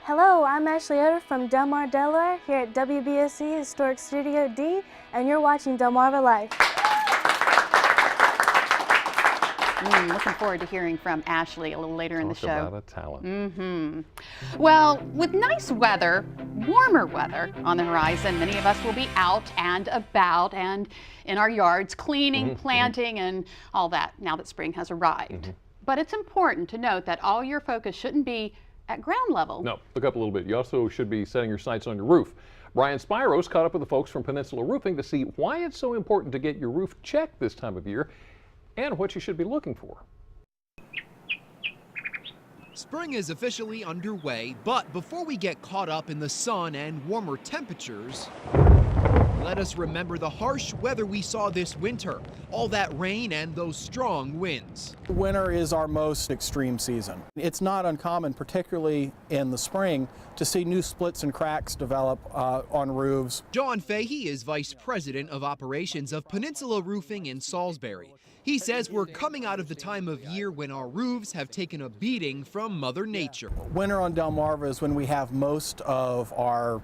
Hello, I'm Ashley Oder from Delmar, Delaware, here at WBSC Historic Studio D, and you're watching Delmarva Live. Looking forward to hearing from Ashley a little later in the show. Talk about a talent. Well, with nice weather, warmer weather on the horizon, many of us will be out and about and in our yards cleaning, planting, and all that now that spring has arrived. But it's important to note that all your focus shouldn't be at ground level. No, look up a little bit. You also should be setting your sights on your roof. Brian Spiros caught up with the folks from Peninsula Roofing to see why it's so important to get your roof checked this time of year and what you should be looking for. Spring is officially underway, but before we get caught up in the sun and warmer temperatures, let us remember the harsh weather we saw this winter. All that rain and those strong winds. Winter is our most extreme season. It's not uncommon, particularly in the spring, to see new splits and cracks develop on roofs. John Fahey is Vice President of Operations of Peninsula Roofing in Salisbury. He says we're coming out of the time of year when our roofs have taken a beating from Mother Nature. Winter on Delmarva is when we have most of our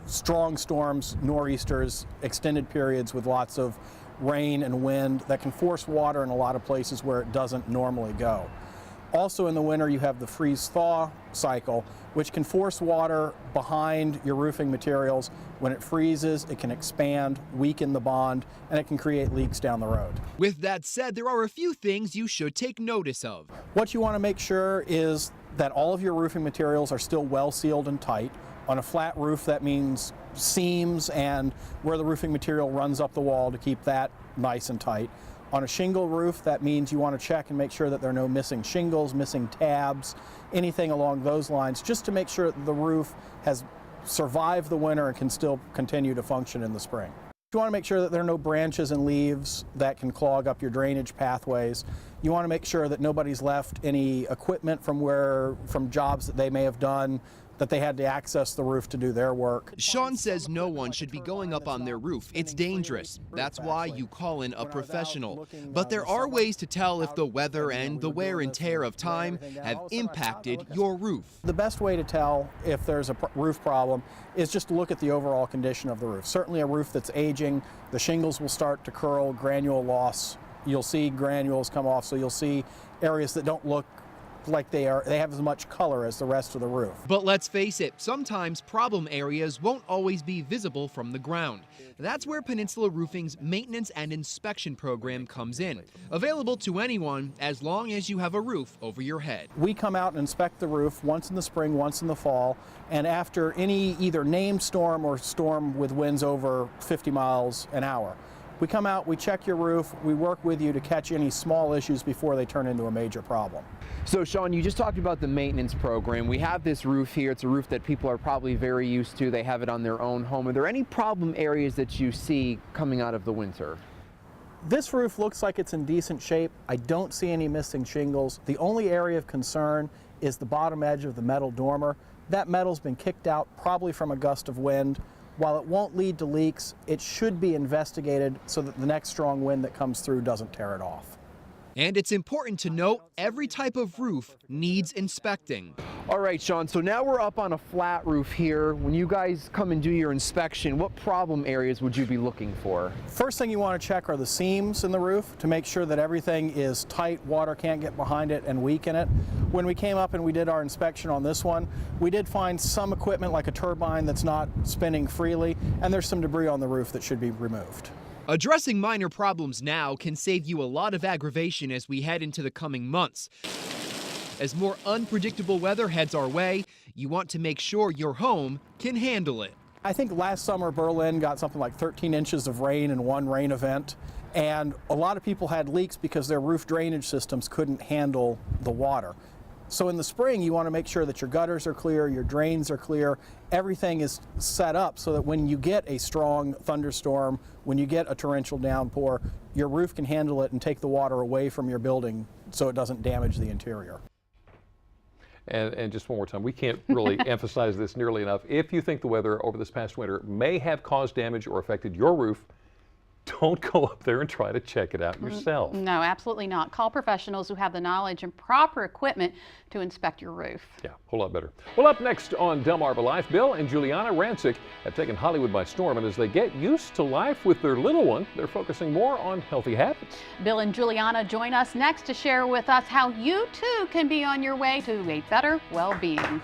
strong storms, nor'easters, extended periods with lots of rain and wind that can force water in a lot of places where it doesn't normally go. Also in the winter you have the freeze-thaw cycle, which can force water behind your roofing materials. When it freezes, it can expand, weaken the bond, and it can create leaks down the road. With that said, there are a few things you should take notice of. What you want to make sure is that all of your roofing materials are still well sealed and tight. On a flat roof, that means seams and where the roofing material runs up the wall to keep that nice and tight. On a shingle roof, that means you want to check and make sure that there are no missing shingles, missing tabs, anything along those lines, just to make sure that the roof has survived the winter and can still continue to function in the spring. You want to make sure that there are no branches and leaves that can clog up your drainage pathways. You want to make sure that nobody's left any equipment from jobs that they may have done, that they had to access the roof to do their work. Sean says no one should be going up on their roof. It's dangerous. That's why you call in a professional. But there are ways to tell if the weather and the wear and tear of time have impacted your roof. The best way to tell if there's a roof problem is just to look at the overall condition of the roof. Certainly a roof that's aging, the shingles will start to curl, granule loss. You'll see granules come off, so you'll see areas that don't look like they have as much color as the rest of the roof. But let's face it, sometimes problem areas won't always be visible from the ground. That's where Peninsula Roofing's maintenance and inspection program comes in. Available to anyone as long as you have a roof over your head. We come out and inspect the roof once in the spring, once in the fall, and after any either named storm or storm with winds over 50 miles an hour. We come out, we check your roof, we work with you to catch any small issues before they turn into a major problem. So Sean, you just talked about the maintenance program. We have this roof here. It's a roof that people are probably very used to. They have it on their own home. Are there any problem areas that you see coming out of the winter? This roof looks like it's in decent shape. I don't see any missing shingles. The only area of concern is the bottom edge of the metal dormer. That metal's been kicked out probably from a gust of wind. While it won't lead to leaks, it should be investigated so that the next strong wind that comes through doesn't tear it off. And it's important to note every type of roof needs inspecting. All right, Sean, so now we're up on a flat roof here. When you guys come and do your inspection, what problem areas would you be looking for? First thing you want to check are the seams in the roof to make sure that everything is tight, water can't get behind it and weaken it. When we came up and we did our inspection on this one, we did find some equipment like a turbine that's not spinning freely, and there's some debris on the roof that should be removed. Addressing minor problems now can save you a lot of aggravation as we head into the coming months. As more unpredictable weather heads our way, you want to make sure your home can handle it. I think last summer Berlin got something like 13 inches of rain in one rain event, and a lot of people had leaks because their roof drainage systems couldn't handle the water. So in the spring, you want to make sure that your gutters are clear, your drains are clear, everything is set up so that when you get a strong thunderstorm, when you get a torrential downpour, your roof can handle it and take the water away from your building so it doesn't damage the interior. And just one more time, we can't really emphasize this nearly enough. If you think the weather over this past winter may have caused damage or affected your roof, don't go up there and try to check it out yourself. No, absolutely not. Call professionals who have the knowledge and proper equipment to inspect your roof. Yeah, a whole lot better. Well, up next on Delmarva Life, Bill and Juliana Rancic have taken Hollywood by storm, and as they get used to life with their little one, they're focusing more on healthy habits. Bill and Juliana join us next to share with us how you too can be on your way to a better well-being.